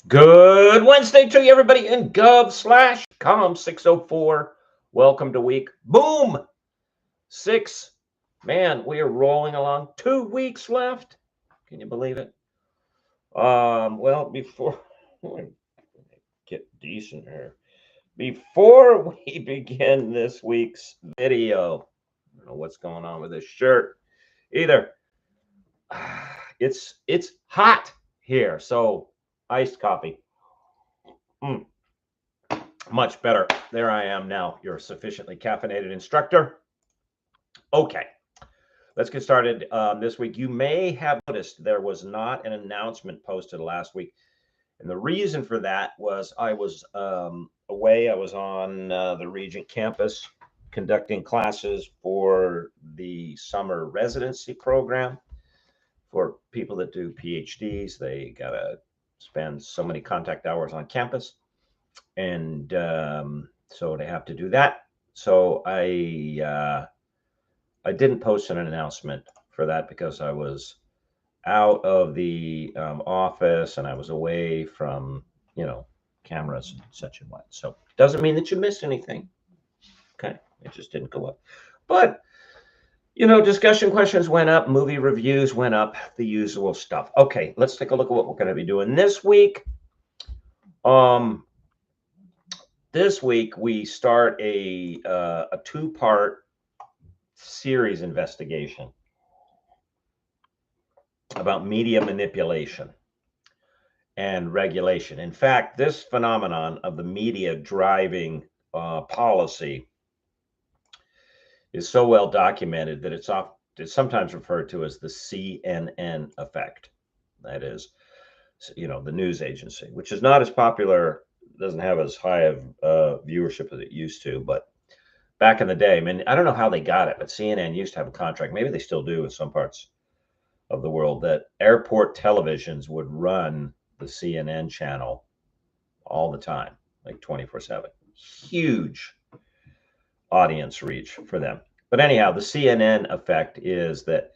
Good Wednesday to you, everybody, in Gov/Com 604. Welcome to week boom 6. Man, we are rolling along. 2 weeks left. Can you believe it? Well, before we get decent here, before we begin this week's video, I don't know what's going on with this shirt either. It's hot here, so iced coffee. Mm. Much better. There I am now, your sufficiently caffeinated instructor. Okay, let's get started this week. You may have noticed there was not an announcement posted last week. And the reason for that was I was away. I was on the Regent campus conducting classes for the summer residency program for people that do PhDs. They got to spend so many contact hours on campus. And so they have to do that. So I didn't post an announcement for that because I was out of the office and I was away from cameras and such and what. So doesn't mean that you missed anything. Okay, it just didn't go up. But discussion questions went up, movie reviews went up, the usual stuff. Okay, let's take a look at what we're going to be doing this week. This week we start a 2-part series investigation about media manipulation and regulation. In fact, this phenomenon of the media driving policy is so well documented that it's sometimes referred to as the CNN effect. That is, the news agency, which is not as popular, doesn't have as high of viewership as it used to, but back in the day, I mean, I don't know how they got it, but CNN used to have a contract. Maybe they still do in some parts of the world, that airport televisions would run the CNN channel all the time, like 24/7. Huge audience reach for them. But anyhow, the CNN effect is that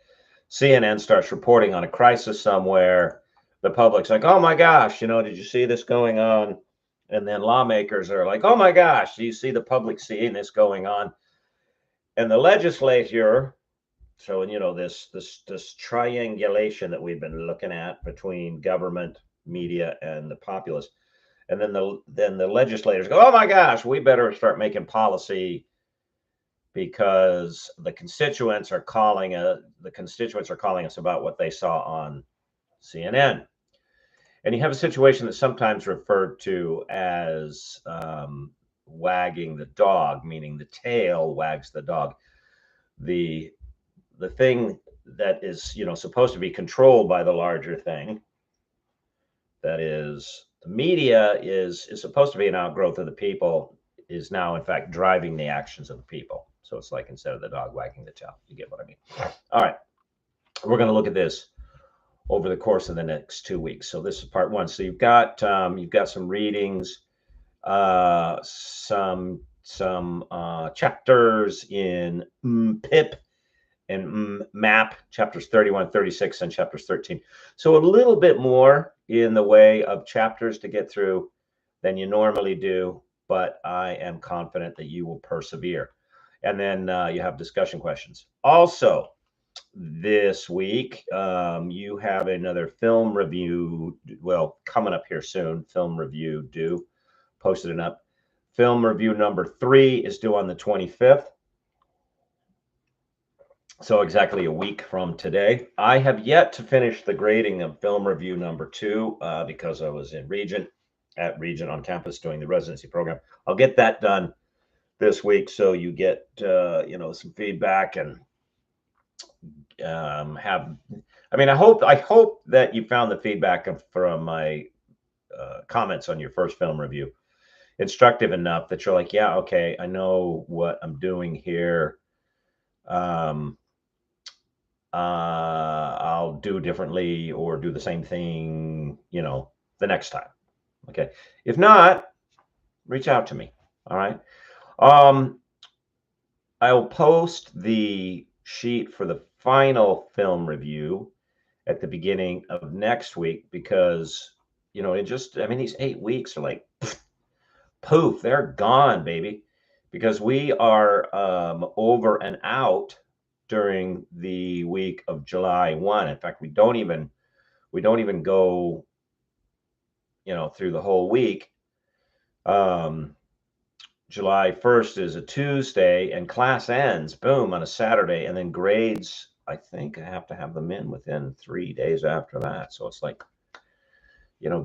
CNN starts reporting on a crisis somewhere. The public's like, oh my gosh, did you see this going on? And then lawmakers are like, oh my gosh, do you see the public seeing this going on? And the legislature, so this triangulation that we've been looking at between government, media, and the populace, and then the legislators go, oh my gosh, we better start making policy because the constituents are calling us about what they saw on CNN. And you have a situation that's sometimes referred to as wagging the dog, meaning the tail wags the dog. The thing that is supposed to be controlled by the larger thing, that is the media, is supposed to be an outgrowth of the people, is now in fact driving the actions of the people. So it's like, instead of the dog wagging the tail. You get what I mean? All right, we're going to look at this over the course of the next 2 weeks. So this is part one. So you've got some readings, some chapters in PIP and MAP, chapters 31, 36, and chapters 13. So a little bit more in the way of chapters to get through than you normally do, but I am confident that you will persevere. And then you have discussion questions. Also, this week, you have another film review, coming up here soon. Film review due, posted it up. Film review number 3 is due on the 25th. So exactly a week from today. I have yet to finish the grading of film review number 2 because I was at Regent on campus doing the residency program. I'll get that done this week, so you get some feedback and I hope that you found the feedback from my comments on your first film review instructive enough that you're like, yeah, okay, I know what I'm doing here. I'll do differently or do the same thing, the next time. Okay. If not, reach out to me. All right. I'll post the sheet for the final film review at the beginning of next week because it just, I mean, these 8 weeks are like poof, they're gone, baby, because we are over and out during the week of July 1. In fact, we don't even go, through the whole week. July 1st is a Tuesday, and class ends, boom, on a Saturday, and then grades, I think I have to have them in within 3 days after that. So it's like,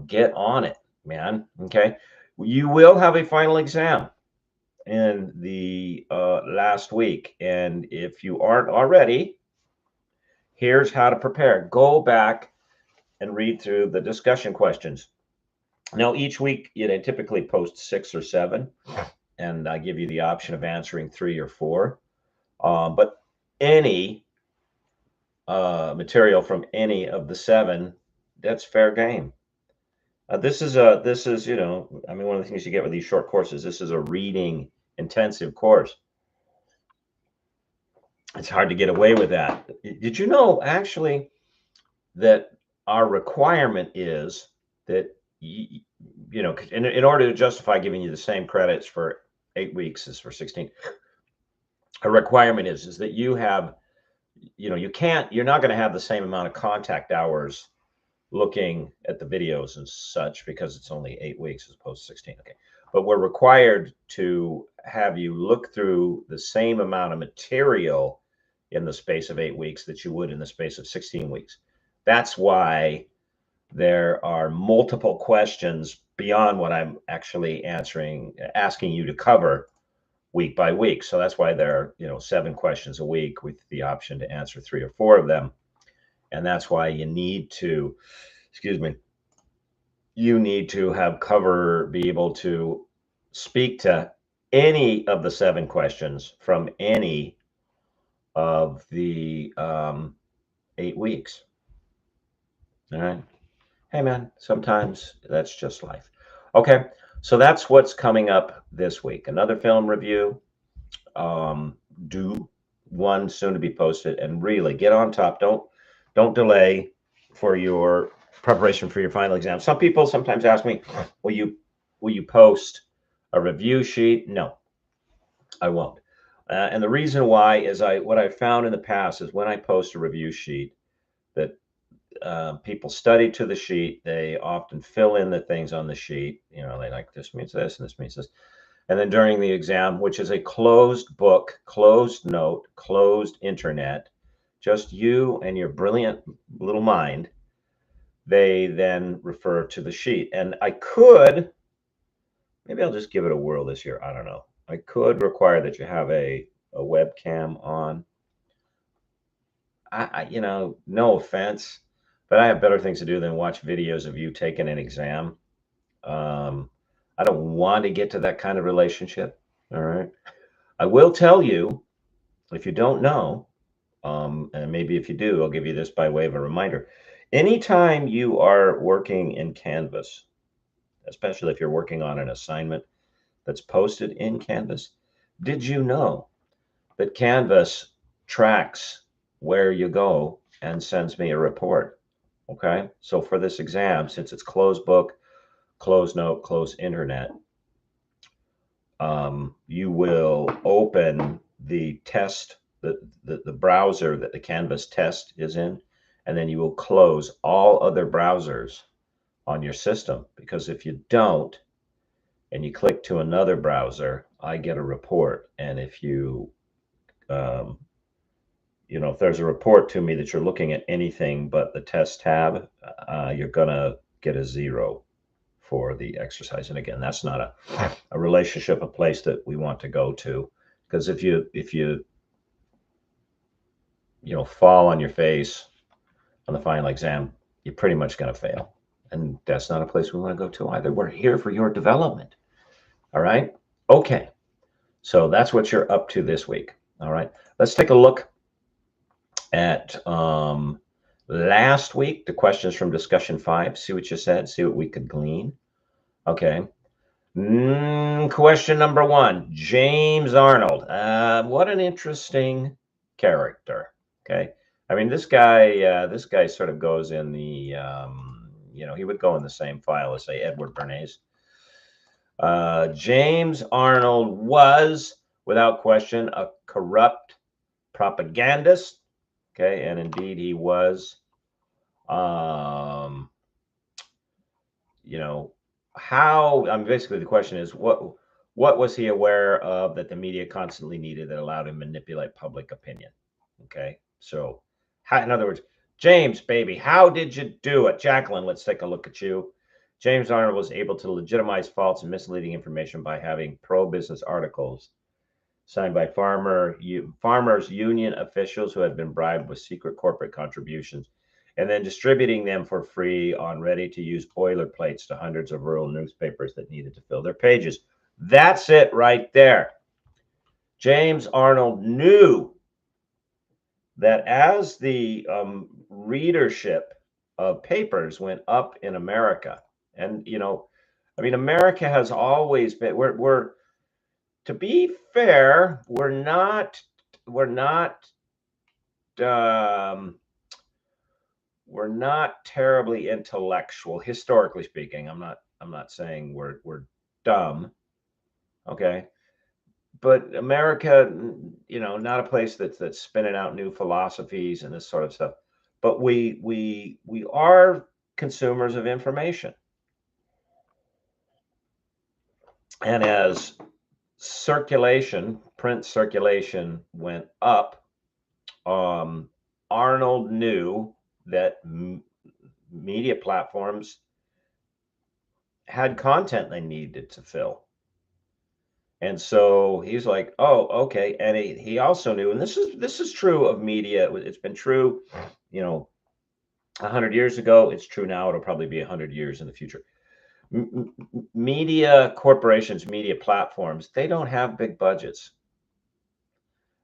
get on it, man. Okay. You will have a final exam in the last week. And if you aren't already, here's how to prepare. Go back and read through the discussion questions. Now, each week, I typically post 6 or 7, and I give you the option of answering 3 or 4. But any material from any of the 7, that's fair game. This is, one of the things you get with these short courses, this is a reading intensive course. It's hard to get away with that. Did you know, actually, that our requirement is that, in order to justify giving you the same credits for 8 weeks as for 16, a requirement is that you have, you're not going to have the same amount of contact hours looking at the videos and such, because it's only 8 weeks as opposed to 16. Okay. But we're required to have you look through the same amount of material in the space of 8 weeks that you would in the space of 16 weeks. That's why there are multiple questions beyond what I'm actually asking you to cover week by week. So that's why there are, 7 questions a week with the option to answer 3 or 4 of them. And that's why you need to, be able to speak to any of the 7 questions from any of the 8 weeks. All right. Hey, man, sometimes that's just life. Okay. So that's what's coming up this week. Another film review, due one soon to be posted, and really get on top. Don't delay for your preparation for your final exam. Some people sometimes ask me, will you post a review sheet? No, I won't. And the reason why is what I've found in the past is when I post a review sheet that people study to the sheet, they often fill in the things on the sheet. They like, this means this and this means this. And then during the exam, which is a closed book, closed note, closed internet, just you and your brilliant little mind, they then refer to the sheet. And maybe I'll just give it a whirl this year. I don't know. I could require that you have a webcam on. No offense, but I have better things to do than watch videos of you taking an exam. I don't want to get to that kind of relationship. All right. I will tell you, if you don't know, and maybe if you do, I'll give you this by way of a reminder. Anytime you are working in Canvas, especially if you're working on an assignment that's posted in Canvas, did you know that Canvas tracks where you go and sends me a report? Okay. So for this exam, since it's closed book, closed note, closed internet, you will open the test, the browser that the Canvas test is in, and then you will close all other browsers on your system, because if you don't and you click to another browser, I get a report. And if you if there's a report to me that you're looking at anything but the test tab, you're gonna get a 0 for the exercise. And again, that's not a relationship, a place that we want to go to, because if you fall on your face on the final exam, you're pretty much going to fail. And that's not a place we want to go to either. We're here for your development. All right. Okay. So that's what you're up to this week. All right. Let's take a look at last week, the questions from discussion 5. See what you said, see what we could glean. Okay. Question number 1, James Arnold. What an interesting character. Okay. I mean, this guy sort of goes in the, he would go in the same file as, say, Edward Bernays. James Arnold was, without question, a corrupt propagandist. Okay, and indeed he was. Basically the question is, what was he aware of that the media constantly needed that allowed him to manipulate public opinion? Okay, so in other words, James, baby, how did you do it? Jacqueline, let's take a look at you. James Arnold was able to legitimize false and misleading information by having pro-business articles signed by farmers union officials who had been bribed with secret corporate contributions, and then distributing them for free on ready-to-use boilerplates to hundreds of rural newspapers that needed to fill their pages. That's it right there. James Arnold knew that as the readership of papers went up in America, and America has always been, we're to be fair, we're not terribly intellectual, historically speaking. I'm not saying we're dumb, okay? But America, not a place that's spinning out new philosophies and this sort of stuff. But we are consumers of information. And as print circulation went up, Arnold knew that media platforms had content they needed to fill. And so he's like, oh, okay. And he also knew, and this is true of media. It's been true, 100 years ago. It's true now. It'll probably be 100 years in the future. Media corporations, media platforms, they don't have big budgets.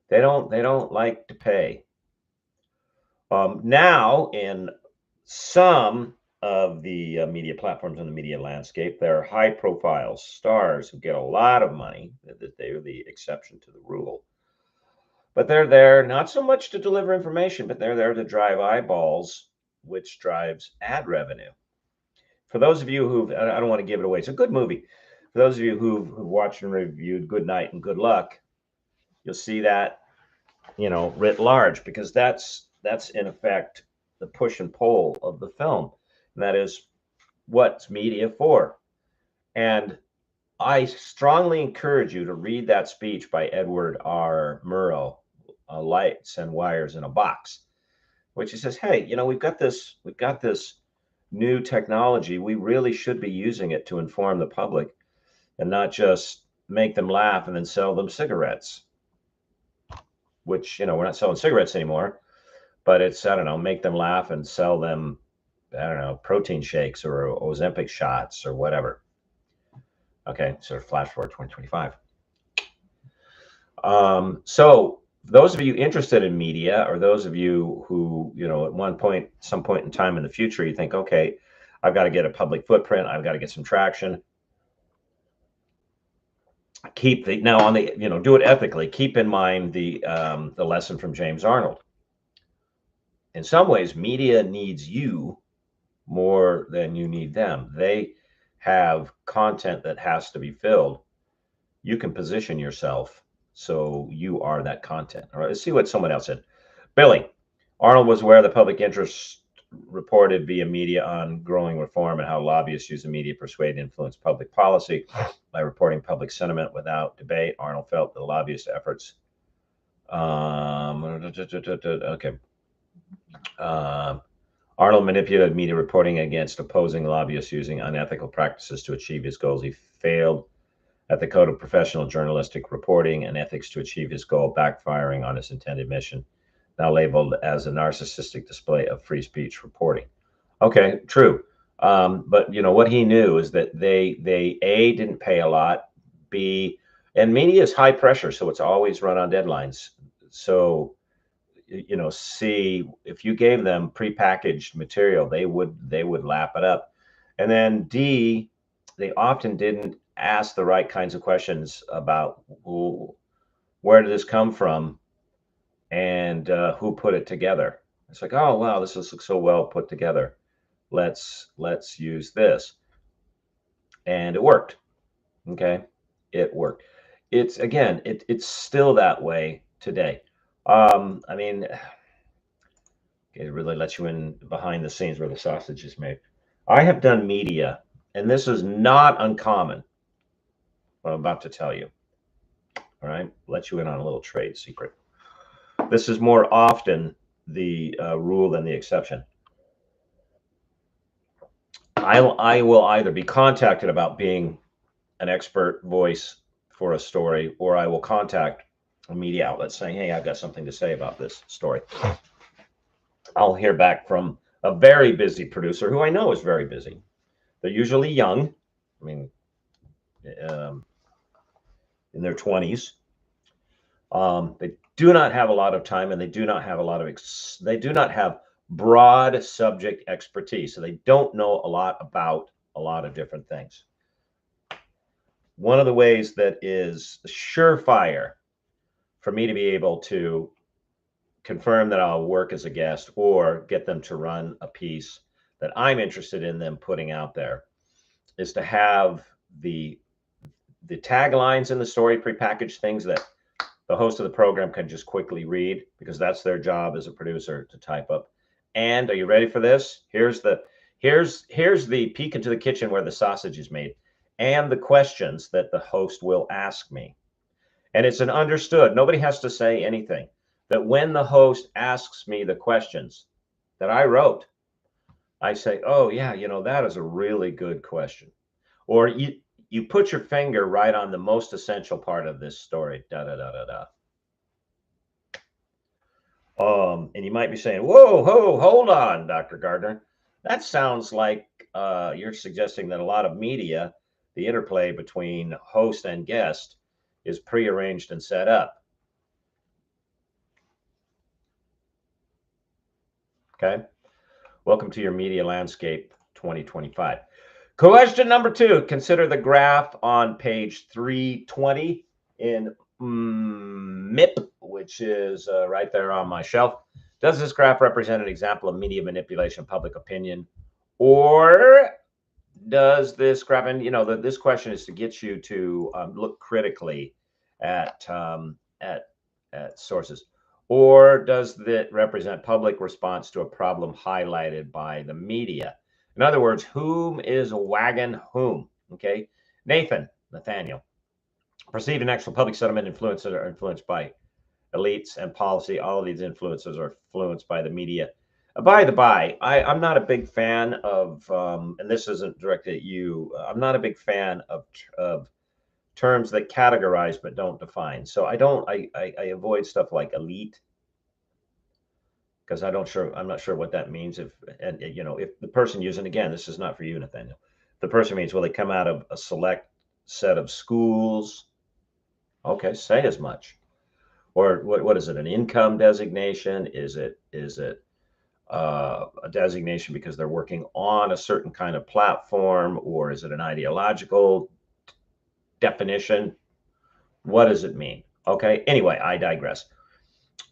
They don't like to pay. Now, in some of the media platforms in the media landscape, there are high-profile stars who get a lot of money. That they're the exception to the rule. But they're there not so much to deliver information, but they're there to drive eyeballs, which drives ad revenue. For those of you I don't want to give it away, it's a good movie. For those of you who've watched and reviewed Good Night and Good Luck, you'll see that, writ large, because that's in effect the push and pull of the film. And that is, what's media for? And I strongly encourage you to read that speech by Edward R. Murrow, Lights and Wires in a Box, which he says, hey, we've got this new technology. We really should be using it to inform the public and not just make them laugh and then sell them cigarettes, which, we're not selling cigarettes anymore, but it's, I don't know, make them laugh and sell them, I don't know, protein shakes or Ozempic shots or whatever. Okay, so flash forward 2025. So those of you interested in media, or those of you who, at some point in time in the future, you think, okay, I've got to get a public footprint, I've got to get some traction. Do it ethically. Keep in mind the lesson from James Arnold. In some ways, media needs you more than you need them. They have content that has to be filled. You can position yourself so you are that content. All right, let's see what someone else said. Billy, Arnold was aware of the public interest reported via media on growing reform and how lobbyists use the media to persuade and influence public policy by reporting public sentiment without debate. Arnold felt the lobbyist efforts. Arnold manipulated media reporting against opposing lobbyists using unethical practices to achieve his goals. He failed at the code of professional journalistic reporting and ethics to achieve his goal, backfiring on his intended mission, now labeled as a narcissistic display of free speech reporting. Okay, true. But what he knew is that they A, didn't pay a lot, B, and media is high pressure, so it's always run on deadlines. So C, if you gave them prepackaged material, they would lap it up. And then D, they often didn't ask the right kinds of questions about where did this come from and who put it together. It's like, oh wow, this looks so well put together. let's use this. And it worked. Okay, it worked. It's again, it's still that way today. I mean, it really lets you in behind the scenes where the sausage is made. I have done media, and this is not uncommon, what I'm about to tell you. All right, let you in on a little trade secret. This is more often the rule than the exception. I will either be contacted about being an expert voice for a story, or I will contact a media outlet saying, hey, I've got something to say about this story. I'll hear back from a very busy producer who I know is very busy. They're usually young. I mean, in their 20s. They do not have a lot of time, and they do not have a lot of they do not have broad subject expertise, so they don't know a lot about a lot of different things. One of the ways that is surefire for me to be able to confirm that I'll work as a guest or get them to run a piece that I'm interested in them putting out there is to have the taglines in the story, prepackaged things that the host of the program can just quickly read, because that's their job as a producer to type up. And are you ready for this? Here's the peek into the kitchen where the sausage is made, and the questions that the host will ask me. And it's an understood, nobody has to say anything, that when the host asks me the questions that I wrote, I say, oh yeah, you know, that is a really good question. Or you put your finger right on the most essential part of this story, da da da da da. And you might be saying, whoa, hold on, Dr. Gardner. That sounds like you're suggesting that a lot of media, the interplay between host and guest, is prearranged and set up. Okay. Welcome to your Media Landscape 2025. Question number 2, consider the graph on page 320 in MIP, which is right there on my shelf. Does this graph represent an example of media manipulation of public opinion? Or does this graph, and you know, this question is to get you to look critically at sources. Or does that represent public response to a problem highlighted by the media? In other words, whom is wagging whom? Okay, Nathaniel. Perceived and actual public sentiment influences are influenced by elites and policy. All of these influences are influenced by the media. By the by, I'm not a big fan of, and this isn't directed at you, I'm not a big fan of terms that categorize but don't define. So I avoid stuff like elite, because I'm not sure what that means. If the person using, again, this is not for you, Nathaniel. The person means, will they come out of a select set of schools? Okay, say as much. Or what is it? An income designation? Is it a designation because they're working on a certain kind of platform, or is it an ideological definition? What does it mean? Okay. Anyway, I digress.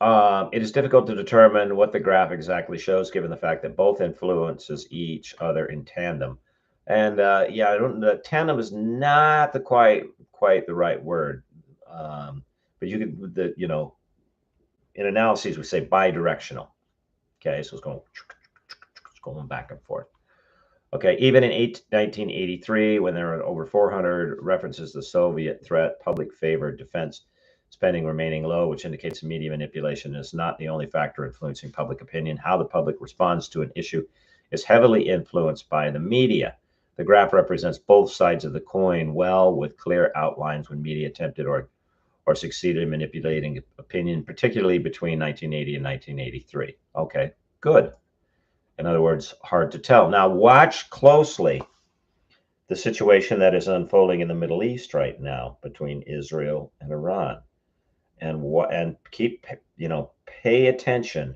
It is difficult to determine what the graph exactly shows, given the fact that both influences each other in tandem. And yeah, the tandem is not the quite the right word. But you could, in analyses we say bidirectional. Okay, so it's going back and forth. Okay, even in 1983, when there were over 400 references to the Soviet threat, public favored defense spending remaining low, which indicates media manipulation is not the only factor influencing public opinion. How the public responds to an issue is heavily influenced by the media. The graph represents both sides of the coin well, with clear outlines when media attempted or succeeded in manipulating opinion, particularly between 1980 and 1983. Okay, good. In other words, hard to tell. Now watch closely the situation that is unfolding in the Middle East right now between Israel and Iran, and keep, pay attention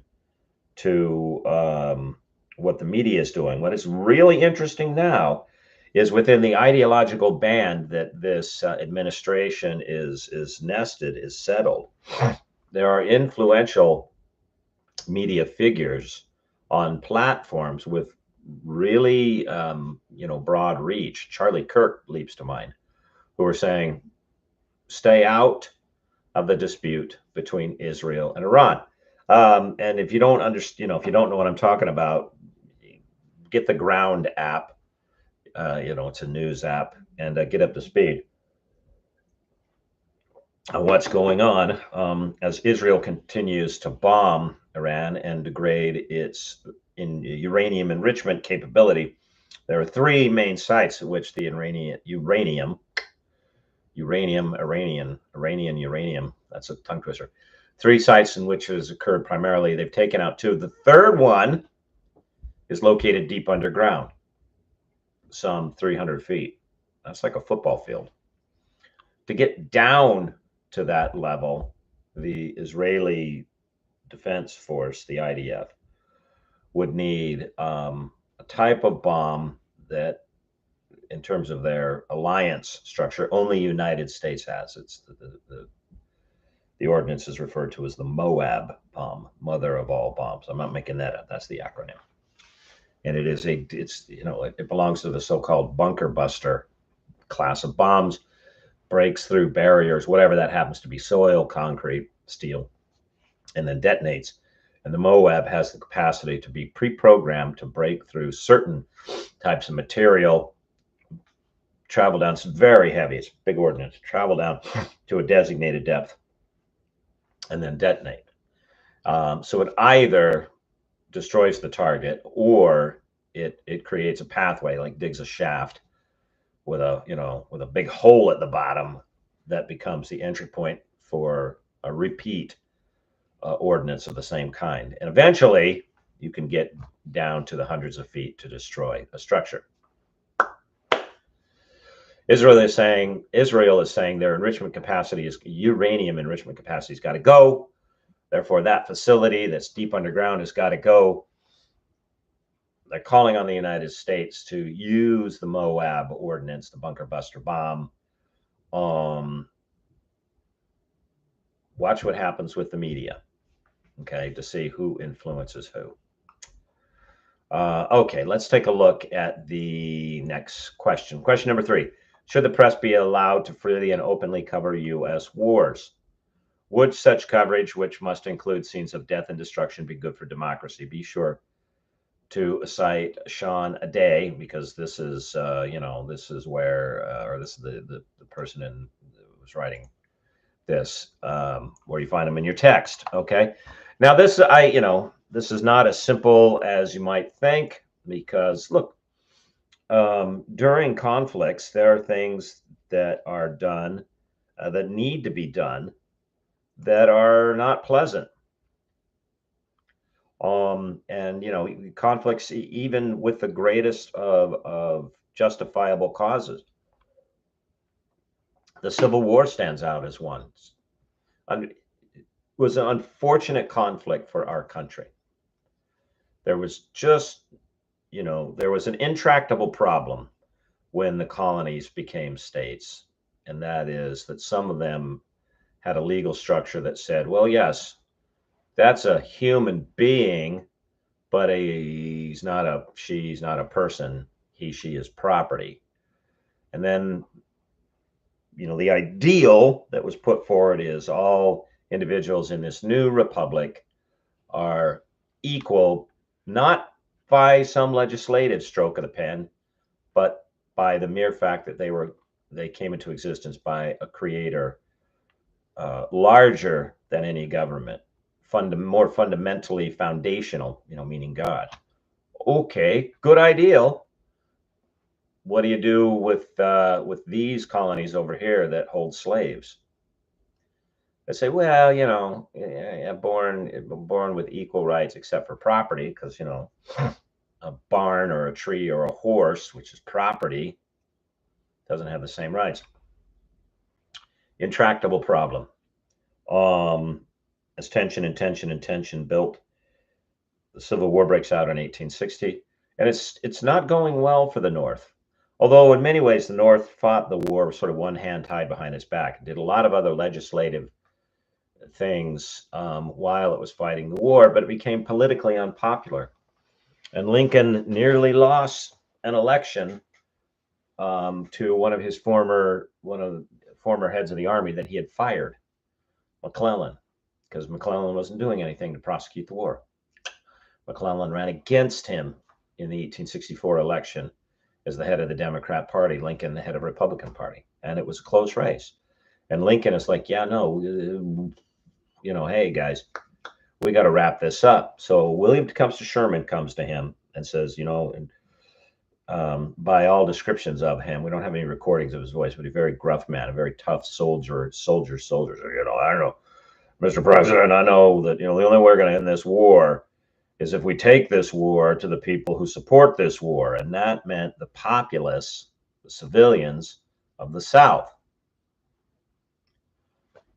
to what the media is doing. What is really interesting now is within the ideological band that this administration is nested, is settled. There are influential media figures on platforms with really, broad reach. Charlie Kirk leaps to mind, who are saying, stay out of the dispute between Israel and Iran. And if you don't understand, if you don't know what I'm talking about, get the Ground app. It's a news app, and get up to speed on what's going on as Israel continues to bomb Iran and degrade its uranium enrichment capability. There are three main sites at which the uranium, that's a tongue twister. Three sites in which it has occurred primarily. They've taken out two. The third one is located deep underground, some 300 feet. That's like a football field. To get down to that level, the Israeli Defense Force, the IDF, would need a type of bomb that, in terms of their alliance structure, only United States has. It's the ordinance is referred to as the Moab bomb, mother of all bombs. I'm not making that up. That's the acronym. And it belongs to the so-called bunker buster class of bombs, breaks through barriers, whatever that happens to be, soil, concrete, steel, and then detonates. And the Moab has the capacity to be pre-programmed to break through certain types of material, travel down, it's very heavy, it's a big ordnance, travel down to a designated depth, and then detonate. So it either destroys the target, or it creates a pathway, like digs a shaft with a big hole at the bottom that becomes the entry point for a repeat ordnance of the same kind. And eventually you can get down to the hundreds of feet to destroy a structure. Israel is saying their enrichment capacity uranium enrichment capacity has got to go. Therefore, that facility that's deep underground has got to go. They're calling on the United States to use the Moab ordinance, the bunker buster bomb. Watch what happens with the media, okay, to see who influences who. Okay, let's take a look at the next question. Question number 3. Should the press be allowed to freely and openly cover U.S. wars? Would such coverage, which must include scenes of death and destruction, be good for democracy? Be sure to cite Sean Day, because this is, this is where, this is the person who was writing this, where you find them in your text. Okay. Now this, this is not as simple as you might think, because look, during conflicts, there are things that are done that need to be done that are not pleasant. And conflicts, even with the greatest of justifiable causes. The Civil War stands out as one. It was an unfortunate conflict for our country. There was just, there was an intractable problem when the colonies became states. And that is that some of them had a legal structure that said, well, yes, that's a human being, but she's not a person. She is property. And then, the ideal that was put forward is all individuals in this new republic are equal, not by some legislative stroke of the pen, but by the mere fact that they came into existence by a creator larger than any government, more fundamentally foundational, meaning God. Okay, good ideal. What do you do with these colonies over here that hold slaves? They say, well, born with equal rights except for property, because a barn or a tree or a horse, which is property, doesn't have the same rights. Intractable problem. As tension built, the Civil War breaks out in 1860, and it's not going well for the North. Although in many ways the North fought the war with sort of one hand tied behind its back. It did a lot of other legislative things while it was fighting the war, but it became politically unpopular. And Lincoln nearly lost an election to one of the former heads of the army that he had fired, McClellan, because McClellan wasn't doing anything to prosecute the war. McClellan ran against him in the 1864 election as the head of the Democrat Party, Lincoln the head of the Republican Party, and it was a close race. And Lincoln is like, yeah, no, hey guys, we got to wrap this up. So William Tecumseh Sherman comes to him and says, and by all descriptions of him, we don't have any recordings of his voice, but he's a very gruff man, a very tough soldier. I don't know, Mr. President, I know that, the only way we're going to end this war is if we take this war to the people who support this war. And that meant the populace, the civilians of the South.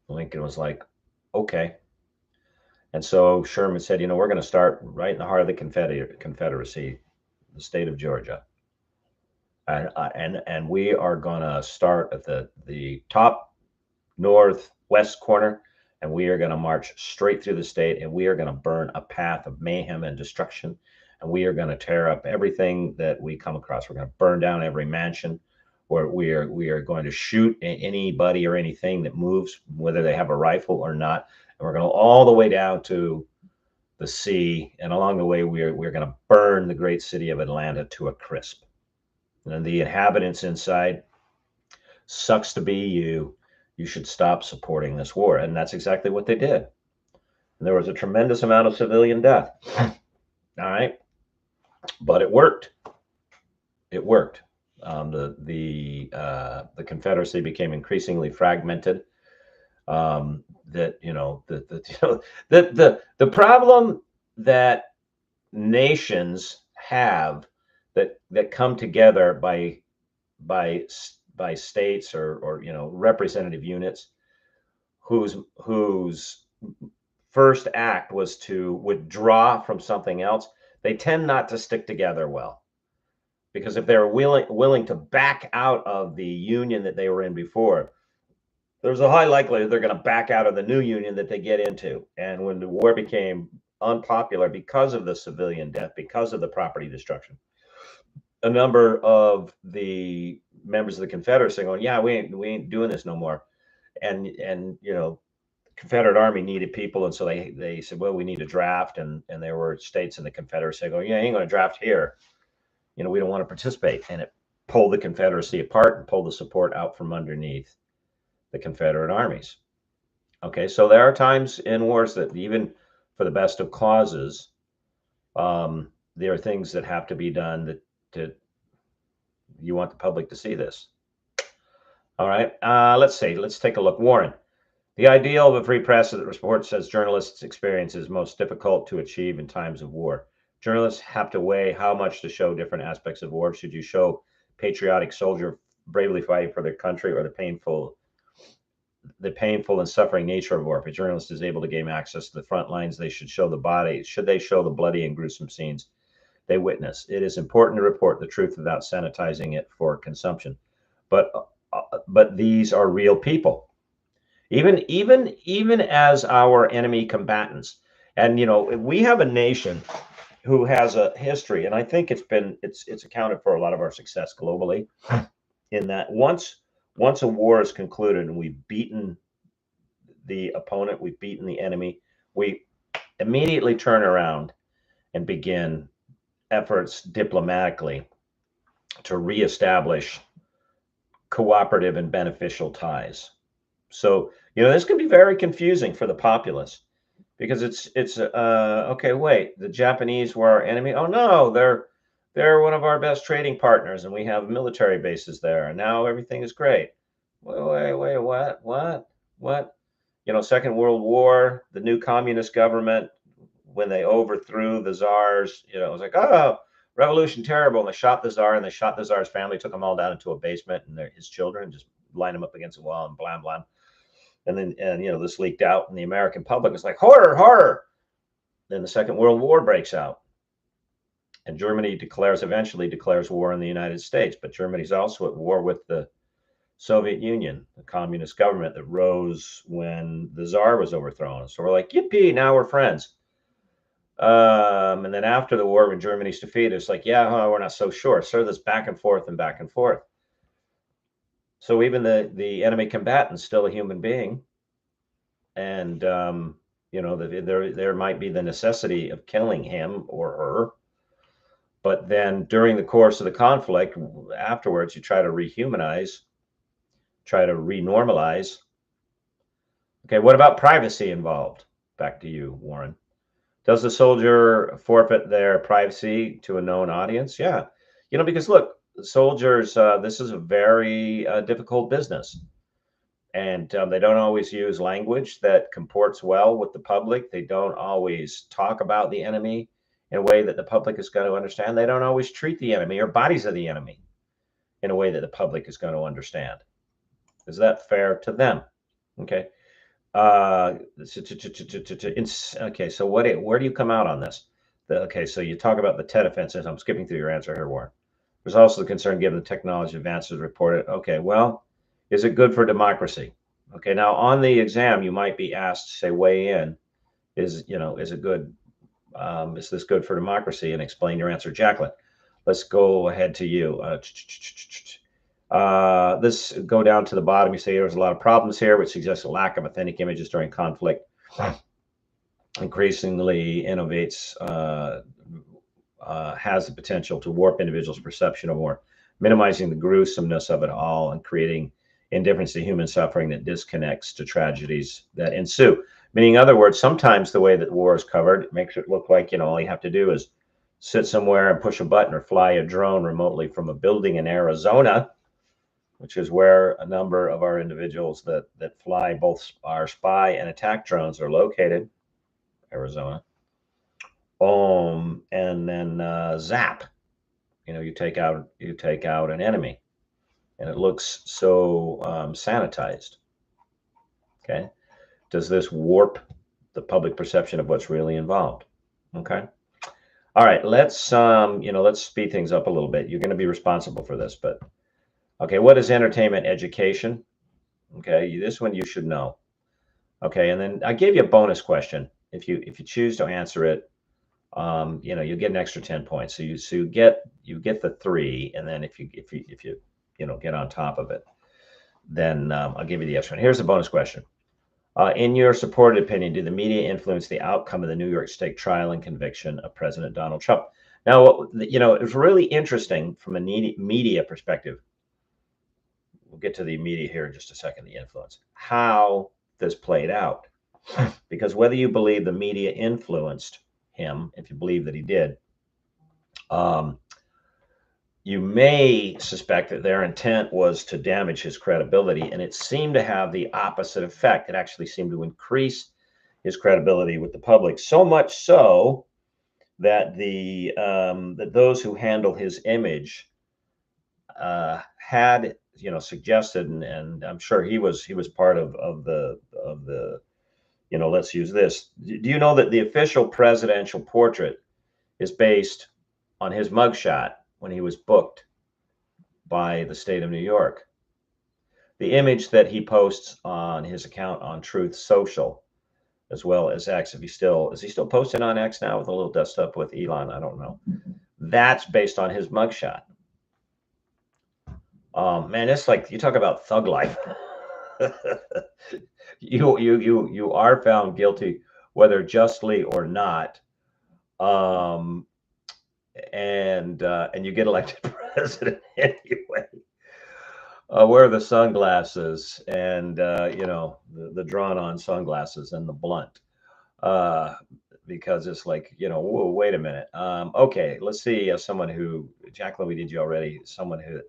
Lincoln was like, okay. And so Sherman said, we're going to start right in the heart of the Confederacy, the state of Georgia. And we are going to start at the top northwest corner, and we are going to march straight through the state, and we are going to burn a path of mayhem and destruction, and we are going to tear up everything that we come across. We're going to burn down every mansion, where we are going to shoot anybody or anything that moves, whether they have a rifle or not, and we're going to go all the way down to the sea, and along the way we're going to burn the great city of Atlanta to a crisp. And the inhabitants inside, sucks to be you. You should stop supporting this war. And that's exactly what they did. And there was a tremendous amount of civilian death. All right. But it worked. It worked. The Confederacy became increasingly fragmented. The problem that nations have that come together by states or representative units whose first act was to withdraw from something else, they tend not to stick together well, because if they're willing to back out of the union that they were in before, there's a high likelihood they're going to back out of the new union that they get into. And when the war became unpopular because of the civilian death, because of the property destruction, a number of the members of the Confederacy going, yeah, we ain't doing this no more. And Confederate Army needed people, and so they said, well, we need a draft, and there were states in the Confederacy going, yeah, ain't going to draft here. We don't want to participate. And it pulled the Confederacy apart and pulled the support out from underneath the Confederate armies. Okay, so there are times in wars that even for the best of causes, there are things that have to be done that you want the public to see this. All right, let's take a look. Warren, the ideal of a free press that reports as journalists' experience is most difficult to achieve in times of war. Journalists have to weigh how much to show different aspects of war. Should you show patriotic soldier bravely fighting for their country, or the painful and suffering nature of war? If a journalist is able to gain access to the front lines, they should show the body. Should they show the bloody and gruesome scenes they witness? It is important to report the truth without sanitizing it for consumption. But these are real people, even as our enemy combatants. And we have a nation who has a history, and I think it's accounted for a lot of our success globally, in that once a war is concluded and we've beaten the opponent, we've beaten the enemy, we immediately turn around and begin efforts diplomatically to reestablish cooperative and beneficial ties. So, this can be very confusing for the populace, because it's okay, wait, the Japanese were our enemy? Oh no, they're one of our best trading partners, and we have military bases there, and now everything is great. Wait, what? Second World War, the new communist government, when they overthrew the czars, it was like, oh, revolution terrible. And they shot the czar, and they shot the czar's family, took them all down into a basement, and his children, just lined them up against the wall and blam, blam. And then, this leaked out, and the American public was like, horror, horror. Then the Second World War breaks out, and Germany eventually declares war on the United States. But Germany's also at war with the Soviet Union, the communist government that rose when the czar was overthrown. So we're like, yippee, now we're friends. And then after the war, when Germany's defeated, it's like, yeah, we're not so sure. So this back and forth and back and forth. So even the enemy combatant is still a human being, and there might be the necessity of killing him or her. But then during the course of the conflict, afterwards, you try to rehumanize, try to renormalize. Okay, what about privacy involved? Back to you, Warren. Does the soldier forfeit their privacy to a known audience? Yeah. Because look, soldiers, this is a very difficult business. And they don't always use language that comports well with the public. They don't always talk about the enemy in a way that the public is going to understand. They don't always treat the enemy or bodies of the enemy in a way that the public is going to understand. Is that fair to them? Okay. Okay, so where do you come out on this? Okay, so you talk about the Tet offensives. I'm skipping through your answer here, Warren. There's also the concern given the technology advances reported. Okay, well, is it good for democracy? Okay, now on the exam, you might be asked to say, weigh in. Is it good? Is this good for democracy? And explain your answer, Jacqueline. Let's go ahead to you. This go down to the bottom. You say there's a lot of problems here, which suggests a lack of authentic images during conflict. Increasingly innovates, has the potential to warp individuals' perception of war, minimizing the gruesomeness of it all and creating indifference to human suffering that disconnects to tragedies that ensue. Meaning, in other words, sometimes the way that war is covered makes it look like, all you have to do is sit somewhere and push a button or fly a drone remotely from a building in Arizona, which is where a number of our individuals that fly both our spy and attack drones are located, Arizona. And then zap, you take out an enemy, and it looks so sanitized. Okay, does this warp the public perception of what's really involved? Okay. All right, let's speed things up a little bit. You're going to be responsible for this, but okay, what is entertainment education? Okay, this one you should know. Okay, and then I gave you a bonus question. If you choose to answer it, you get an extra 10 points. So you get the 3, and then if you get on top of it, then I'll give you the extra one. Here's the bonus question. In your supported opinion, did the media influence the outcome of the New York State trial and conviction of President Donald Trump? Now, it was really interesting from a media perspective. We'll get to the media here in just a second, the influence, how this played out. Because whether you believe the media influenced him, if you believe that he did, you may suspect that their intent was to damage his credibility, and it seemed to have the opposite effect. It actually seemed to increase his credibility with the public, so much so that that those who handle his image had suggested, and I'm sure he was part of the let's use this. Do you know that the official presidential portrait is based on his mugshot when he was booked by the state of New York? The image that he posts on his account on Truth Social, as well as X, is he still posting on X now with a little dust up with Elon? I don't know. That's based on his mugshot. Man, it's like, you talk about thug life. You are found guilty, whether justly or not, and you get elected president anyway. Wear the sunglasses and the drawn-on sunglasses and the blunt, because it's like, whoa, wait a minute. Okay, let's see. Someone who, Jacqueline, we did you already. Someone who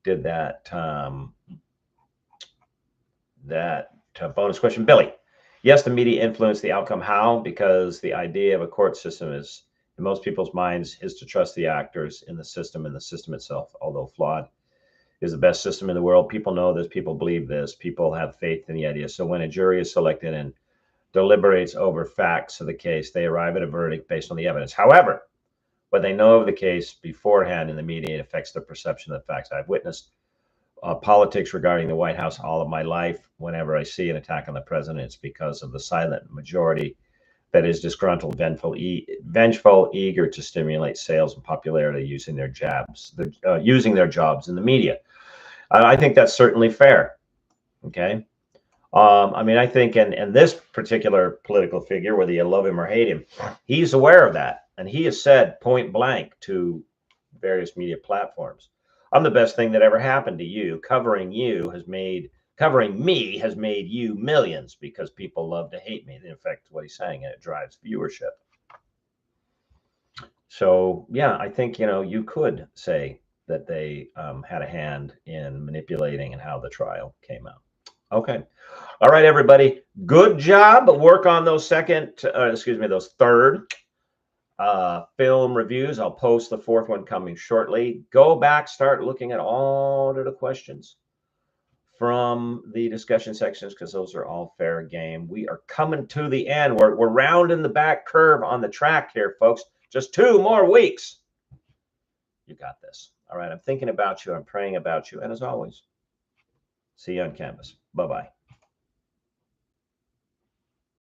did that bonus question. Billy, yes, the media influenced the outcome. How? Because the idea of a court system is, in most people's minds, is to trust the actors in the system, and the system itself, although flawed, is the best system in the world. People know this. People believe this. People have faith in the idea. So when a jury is selected and deliberates over facts of the case, they arrive at a verdict based on the evidence. However, what they know of the case beforehand in the media, it affects their perception of the facts. I've witnessed politics regarding the White House all of my life. Whenever I see an attack on the president, it's because of the silent majority that is disgruntled, vengeful, eager to stimulate sales and popularity using their jobs in the media. I think that's certainly fair. Okay. I mean, I think, and this particular political figure, whether you love him or hate him, he's aware of that. And he has said point blank to various media platforms, I'm the best thing that ever happened to you. Covering me has made you millions because people love to hate me. In fact, what he's saying, and it drives viewership. So, yeah, I think, you could say that they had a hand in manipulating and how the trial came out. Okay. All right, everybody. Good job. Work on those those third film reviews. I'll post the fourth one coming shortly. Go back, start looking at all of the questions from the discussion sections because those are all fair game. We are coming to the end. We're rounding the back curve on the track here, folks. Just 2 more weeks. You got this. All right. I'm thinking about you. I'm praying about you. And as always, see you on campus. Bye-bye.